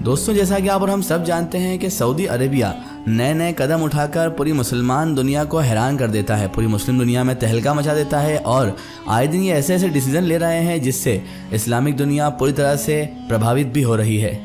दोस्तों, जैसा कि आप और हम सब जानते हैं कि सऊदी अरेबिया नए नए कदम उठाकर पूरी मुसलमान दुनिया को हैरान कर देता है, पूरी मुस्लिम दुनिया में तहलका मचा देता है और आए दिन ये ऐसे ऐसे डिसीजन ले रहे हैं जिससे इस्लामिक दुनिया पूरी तरह से प्रभावित भी हो रही है।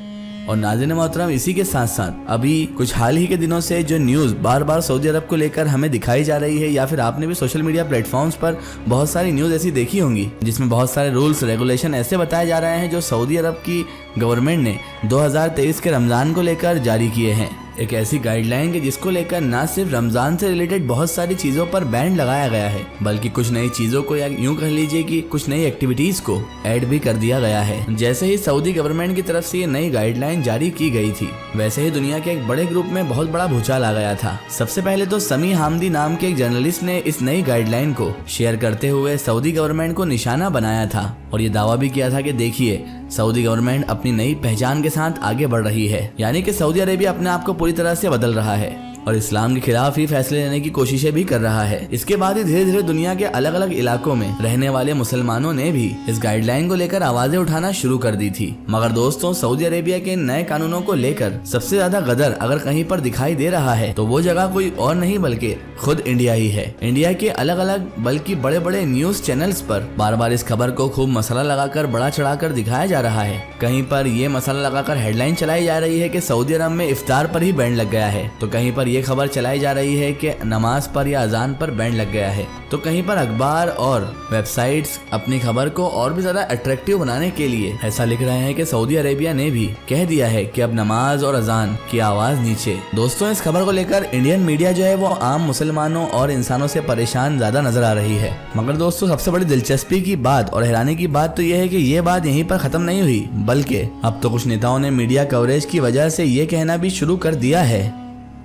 और नाज़रीन मोहतरम, इसी के साथ साथ अभी कुछ हाल ही के दिनों से जो न्यूज़ बार बार सऊदी अरब को लेकर हमें दिखाई जा रही है, या फिर आपने भी सोशल मीडिया प्लेटफॉर्म्स पर बहुत सारी न्यूज़ ऐसी देखी होंगी जिसमें बहुत सारे रूल्स रेगुलेशन ऐसे बताए जा रहे हैं जो सऊदी अरब की गवर्नमेंट ने 2023 के रमज़ान को लेकर जारी किए हैं। एक ऐसी गाइडलाइन के जिसको लेकर ना सिर्फ रमजान से रिलेटेड बहुत सारी चीजों पर बैन लगाया गया है, बल्कि कुछ नई चीजों को, या यूं कह लीजिए कि कुछ नई एक्टिविटीज को ऐड भी कर दिया गया है। जैसे ही सऊदी गवर्नमेंट की तरफ से ये नई गाइडलाइन जारी की गई थी, वैसे ही दुनिया के एक बड़े ग्रुप में बहुत बड़ा भूचाल आ गया था। सबसे पहले तो समी हामदी नाम के एक जर्नलिस्ट ने इस नई गाइडलाइन को शेयर करते हुए सऊदी गवर्नमेंट को निशाना बनाया था और ये दावा भी किया था कि देखिए, सऊदी गवर्नमेंट अपनी नई पहचान के साथ आगे बढ़ रही है, यानी कि सऊदी अरेबिया अपने आप को पूरी तरह से बदल रहा है और इस्लाम के खिलाफ ही फैसले लेने की कोशिशें भी कर रहा है। इसके बाद ही धीरे धीरे दुनिया के अलग अलग इलाकों में रहने वाले मुसलमानों ने भी इस गाइडलाइन को लेकर आवाजें उठाना शुरू कर दी थी। मगर दोस्तों, सऊदी अरेबिया के नए कानूनों को लेकर सबसे ज्यादा गदर अगर कहीं पर दिखाई दे रहा है तो वो जगह कोई और नहीं बल्कि खुद इंडिया ही है। इंडिया के अलग अलग बल्कि बड़े बड़े न्यूज चैनल्स पर बार बार इस खबर को खूब मसाला लगाकर बड़ा चढ़ाकर दिखाया जा रहा है। कहीं पर ये मसाला लगाकर हेडलाइन चलाई जा रही है कि सऊदी अरब में इफ्तार पर ही बैन लग गया है, तो कहीं पर ये खबर चलाई जा रही है कि नमाज पर या अजान पर बैन लग गया है, तो कहीं पर अखबार और वेबसाइट्स अपनी खबर को और भी ज्यादा अट्रैक्टिव बनाने के लिए ऐसा लिख रहे हैं कि सऊदी अरेबिया ने भी कह दिया है कि अब नमाज और अजान की आवाज नीचे। दोस्तों, इस खबर को लेकर इंडियन मीडिया जो है वो आम मुसलमानों और इंसानों से परेशान ज्यादा नजर आ रही है। मगर दोस्तों, सबसे बड़ी दिलचस्पी की बात और हैरानी की बात तो यह है कि ये बात यहीं पर खत्म नहीं हुई, बल्कि अब तो कुछ नेताओं ने मीडिया कवरेज की वजह से ये कहना भी शुरू कर दिया है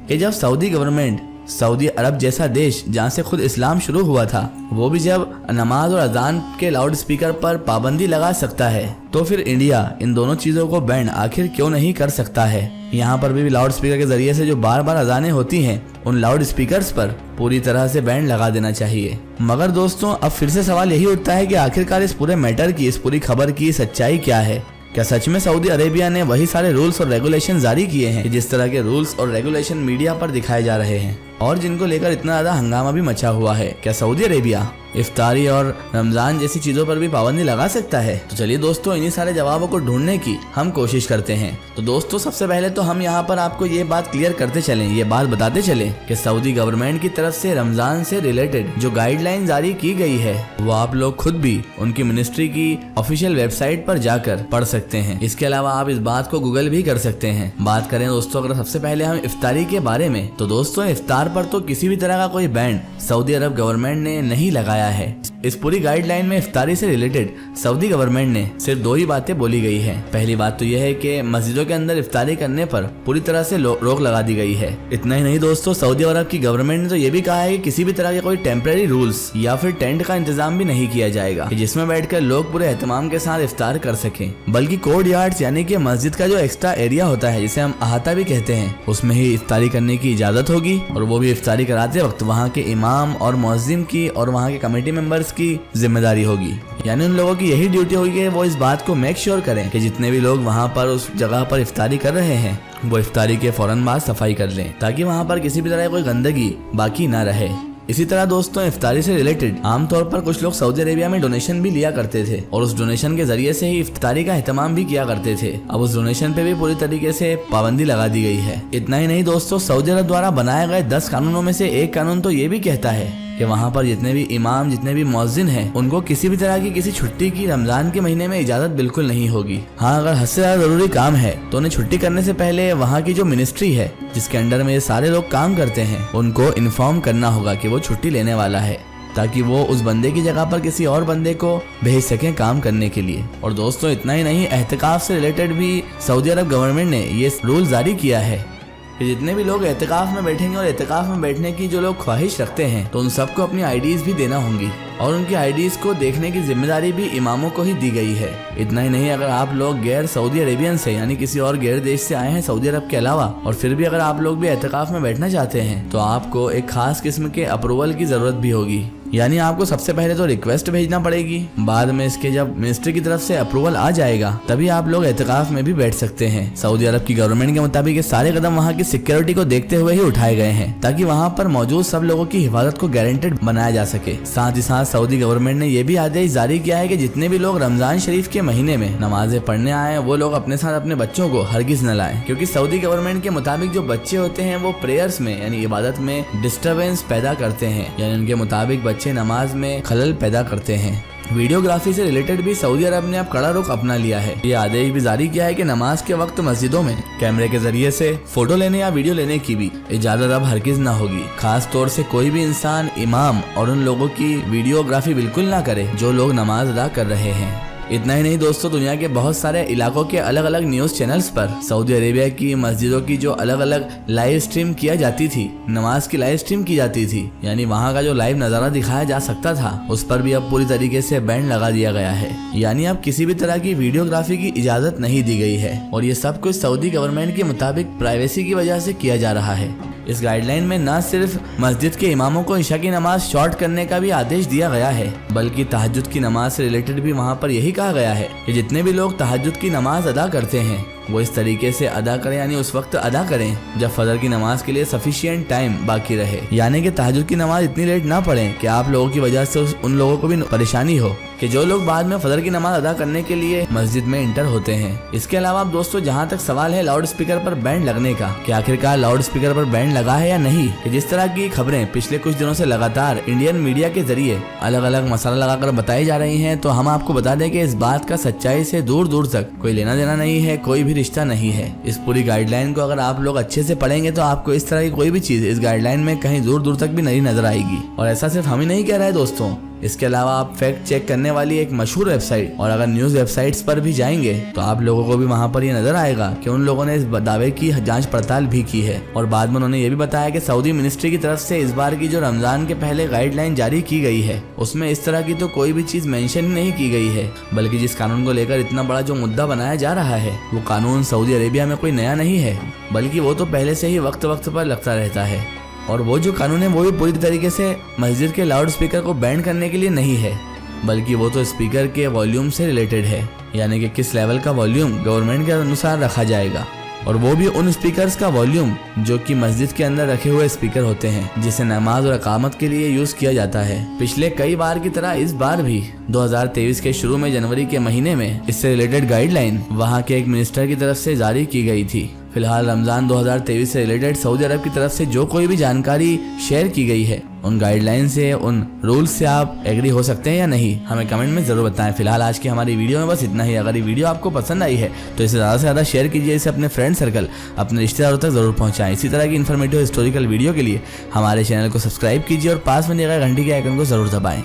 कि जब सऊदी गवर्नमेंट, सऊदी अरब जैसा देश जहाँ से खुद इस्लाम शुरू हुआ था, वो भी जब नमाज और अजान के लाउड स्पीकर पर पाबंदी लगा सकता है, तो फिर इंडिया इन दोनों चीजों को बैन आखिर क्यों नहीं कर सकता है। यहाँ पर भी लाउड स्पीकर के जरिए से जो बार बार अजानें होती हैं, उन लाउड स्पीकर्स पर पूरी तरह से बैन लगा देना चाहिए। मगर दोस्तों, अब फिर से सवाल यही उठता है कि आखिरकार इस पूरे मैटर की, इस पूरी खबर की सच्चाई क्या है। क्या सच में सऊदी अरेबिया ने वही सारे रूल्स और रेगुलेशन जारी किए हैं जिस तरह के रूल्स और रेगुलेशन मीडिया पर दिखाए जा रहे हैं और जिनको लेकर इतना ज्यादा हंगामा भी मचा हुआ है? क्या सऊदी अरेबिया इफ्तारी और रमजान जैसी चीजों पर भी पाबंदी लगा सकता है? तो चलिए दोस्तों, इन्हीं सारे जवाबों को ढूंढने की हम कोशिश करते हैं। तो दोस्तों, सबसे पहले तो हम यहाँ पर आपको ये बात क्लियर करते चलें, ये बात बताते चलें कि सऊदी गवर्नमेंट की तरफ से रमजान से रिलेटेड जो गाइडलाइन जारी की गई है वो आप लोग खुद भी उनकी मिनिस्ट्री की ऑफिशियल वेबसाइट पर जाकर पढ़ सकते हैं। इसके अलावा आप इस बात को गूगल भी कर सकते हैं। बात करें दोस्तों अगर सबसे पहले हम इफ्तारी के बारे में, तो दोस्तों इफ्तार पर तो किसी भी तरह का कोई बैन सऊदी अरब गवर्नमेंट ने नहीं लगाया है। इस पूरी गाइडलाइन में इफ्तारी से रिलेटेड सऊदी गवर्नमेंट ने सिर्फ दो ही बातें बोली गई है। पहली बात तो यह है कि मस्जिदों के अंदर इफ्तारी करने पर पूरी तरह से रोक लगा दी गई है। इतना ही नहीं दोस्तों, सऊदी अरब की गवर्नमेंट ने तो ये भी कहा है कि किसी भी तरह के कोई टेम्परेरी रूल्स या फिर टेंट का इंतजाम भी नहीं किया जाएगा जिसमें बैठकर लोग पूरे एहतमाम के साथ इफ्तार कर सकें, बल्कि कोर्ट यार्ड्स यानी कि मस्जिद का जो एक्स्ट्रा एरिया होता है जिसे हम अहाता भी कहते हैं, उसमें ही इफ्तारी करने की इजाजत होगी और वो भी इफ्तारी कराते वक्त वहाँ के इमाम और मुअज्जिन की और वहाँ के कमेटी मेंबर्स की जिम्मेदारी होगी। यानी उन लोगों की यही ड्यूटी होगी कि वो इस बात को मेक श्योर करें कि जितने भी लोग वहाँ पर उस जगह पर इफ्तारी कर रहे हैं वो इफ्तारी के फौरन बाद सफाई कर लें ताकि वहाँ पर किसी भी तरह कोई गंदगी बाकी ना रहे। इसी तरह दोस्तों, इफ्तारी से रिलेटेड आमतौर पर कुछ लोग सऊदी अरेबिया में डोनेशन भी लिया करते थे और उस डोनेशन के जरिए से ही इफ्तारी का एहतमाम भी किया करते थे। अब उस डोनेशन पे भी पूरी तरीके से पाबंदी लगा दी गई है। इतना ही नहीं दोस्तों, सऊदी अरब द्वारा बनाए गए 10 कानूनों में से एक कानून तो ये भी कहता है कि वहाँ पर जितने भी इमाम, जितने भी मुअज्जिन हैं, उनको किसी भी तरह की किसी छुट्टी की रमजान के महीने में इजाजत बिल्कुल नहीं होगी। हाँ, अगर हद से ज्यादा जरूरी काम है तो उन्हें छुट्टी करने से पहले वहाँ की जो मिनिस्ट्री है जिसके अंडर में ये सारे लोग काम करते हैं, उनको इन्फॉर्म करना होगा कि वो छुट्टी लेने वाला है ताकि वो उस बंदे की जगह पर किसी और बंदे को भेज सकें काम करने के लिए। और दोस्तों, इतना ही नहीं, एहतिकाफ से रिलेटेड भी सऊदी अरब गवर्नमेंट ने ये रूल जारी किया है कि जितने भी लोग एहतिकाफ में बैठेंगे और एहतिकाफ में बैठने की जो लोग ख्वाहिश रखते हैं तो उन सबको अपनी आईडीज भी देना होंगी और उनकी आईडीज को देखने की जिम्मेदारी भी इमामों को ही दी गई है। इतना ही नहीं, अगर आप लोग गैर सऊदी अरेबियन से यानी किसी और गैर देश से आए हैं सऊदी अरब के अलावा और फिर भी अगर आप लोग भी एहतिकाफ में बैठना चाहते हैं तो आपको एक खास किस्म के अप्रूवल की जरूरत भी होगी। यानी आपको सबसे पहले तो रिक्वेस्ट भेजना पड़ेगी, बाद में इसके जब मिनिस्ट्री की तरफ से अप्रूवल आ जाएगा तभी आप लोग एतकाफ में भी बैठ सकते हैं। सऊदी अरब की गवर्नमेंट के मुताबिक ये सारे कदम वहाँ की सिक्योरिटी को देखते हुए ही उठाए गए हैं ताकि वहाँ पर मौजूद सब लोगों की हिफाजत को गारंटेड बनाया जा सके। साथ ही साथ सऊदी गवर्नमेंट ने ये भी आदेश जारी किया है कि जितने भी लोग रमजान शरीफ के महीने में नमाजें पढ़ने आए वो लोग अपने साथ अपने बच्चों को हरगिज न लाएं, क्योंकि सऊदी गवर्नमेंट के मुताबिक जो बच्चे होते हैं वो प्रेयर्स में यानी इबादत में डिस्टरबेंस पैदा करते हैं, यानी उनके मुताबिक बच्चे नमाज में खलल पैदा करते हैं। वीडियोग्राफी से रिलेटेड भी सऊदी अरब ने अब कड़ा रुख अपना लिया है। ये आदेश भी जारी किया है कि नमाज के वक्त मस्जिदों में कैमरे के जरिए से फोटो लेने या वीडियो लेने की भी इजाजत अब हरगिज ना होगी। खास तौर से कोई भी इंसान इमाम और उन लोगों की वीडियोग्राफी बिल्कुल ना करे जो लोग नमाज अदा कर रहे हैं। इतना ही नहीं दोस्तों, दुनिया के बहुत सारे इलाकों के अलग अलग न्यूज चैनल्स पर सऊदी अरेबिया की मस्जिदों की जो अलग अलग लाइव स्ट्रीम किया जाती थी, नमाज की लाइव स्ट्रीम की जाती थी, यानी वहाँ का जो लाइव नज़ारा दिखाया जा सकता था उस पर भी अब पूरी तरीके से बैन लगा दिया गया है। यानी अब किसी भी तरह की वीडियोग्राफी की इजाज़त नहीं दी गई है और ये सब कुछ सऊदी गवर्नमेंट के मुताबिक प्राइवेसी की वजह से किया जा रहा है। इस गाइडलाइन में न सिर्फ मस्जिद के इमामों को इशा की नमाज शॉर्ट करने का भी आदेश दिया गया है, बल्कि तहज्जुद की नमाज से रिलेटेड भी वहाँ पर यही कहा गया है कि जितने भी लोग तहज्जुद की नमाज अदा करते हैं वो इस तरीके से अदा करें, यानी उस वक्त अदा करें जब फजर की नमाज के लिए सफिशिएंट टाइम बाकी रहे, यानी कि तहज्जुद की नमाज इतनी लेट ना पढ़ें कि आप लोगों की वजह से उन लोगों को भी परेशानी हो कि जो लोग बाद में फजर की नमाज अदा करने के लिए मस्जिद में इंटर होते हैं। इसके अलावा दोस्तों, जहाँ तक सवाल है लाउड स्पीकर पर बैंड लगने का कि आखिरकार लाउड स्पीकर पर बैंड लगा है या नहीं, कि जिस तरह की खबरें पिछले कुछ दिनों से लगातार इंडियन मीडिया के जरिए अलग अलग मसाला लगाकर बताई जा रही हैं, तो हम आपको बता दें कि इस बात का सच्चाई से दूर दूर तक कोई लेना देना नहीं है, कोई भी रिश्ता नहीं है। इस पूरी गाइडलाइन को अगर आप लोग अच्छे से पढ़ेंगे तो आपको इस तरह की कोई भी चीज इस गाइडलाइन में कहीं दूर दूर तक भी नहीं नजर आएगी। और ऐसा सिर्फ हम ही नहीं कह रहे दोस्तों, इसके अलावा आप फैक्ट चेक करने वाली एक मशहूर वेबसाइट और अगर न्यूज वेबसाइट्स पर भी जाएंगे तो आप लोगों को भी वहां पर ये नजर आएगा कि उन लोगों ने इस दावे की जांच पड़ताल भी की है और बाद में उन्होंने ये भी बताया कि सऊदी मिनिस्ट्री की तरफ से इस बार की जो रमजान के पहले गाइडलाइन जारी की गई है उसमें इस तरह की तो कोई भी चीज मेंशन नहीं की गई है, बल्कि जिस कानून को लेकर इतना बड़ा जो मुद्दा बनाया जा रहा है वो कानून सऊदी अरेबिया में कोई नया नहीं है, बल्कि वो तो पहले से ही वक्त वक्त पर लगता रहता है। और वो जो कानून है वो भी पूरी तरीके से मस्जिद के लाउड स्पीकर को बैन करने के लिए नहीं है, बल्कि वो तो स्पीकर के वॉल्यूम से रिलेटेड है, यानी कि किस लेवल का वॉल्यूम गवर्नमेंट के अनुसार रखा जाएगा, और वो भी उन स्पीकर्स का वॉल्यूम जो कि मस्जिद के अंदर रखे हुए स्पीकर होते हैं जिसे नमाज और अकामत के लिए यूज किया जाता है। पिछले कई बार की तरह इस बार भी 2023 के शुरू में जनवरी के महीने में इससे रिलेटेड गाइडलाइन वहाँ के एक मिनिस्टर की तरफ से जारी की गई थी। फिलहाल रमजान 2023 से रिलेटेड सऊदी अरब की तरफ से जो कोई भी जानकारी शेयर की गई है उन गाइडलाइन से, उन रूल्स से आप एग्री हो सकते हैं या नहीं, हमें कमेंट में जरूर बताएं। फिलहाल आज की हमारी वीडियो में बस इतना ही। अगर ये वीडियो आपको पसंद आई है तो इसे ज़्यादा से ज़्यादा शेयर कीजिए, इसे अपने फ्रेंड सर्कल, अपने रिश्तेदारों तक जरूर पहुंचाएं। इसी तरह की इन्फॉर्मेटिव हिस्टोरिकल वीडियो के लिए हमारे चैनल को सब्सक्राइब कीजिए और पास में दिए गए घंटी के आइकन को जरूर दबाएं।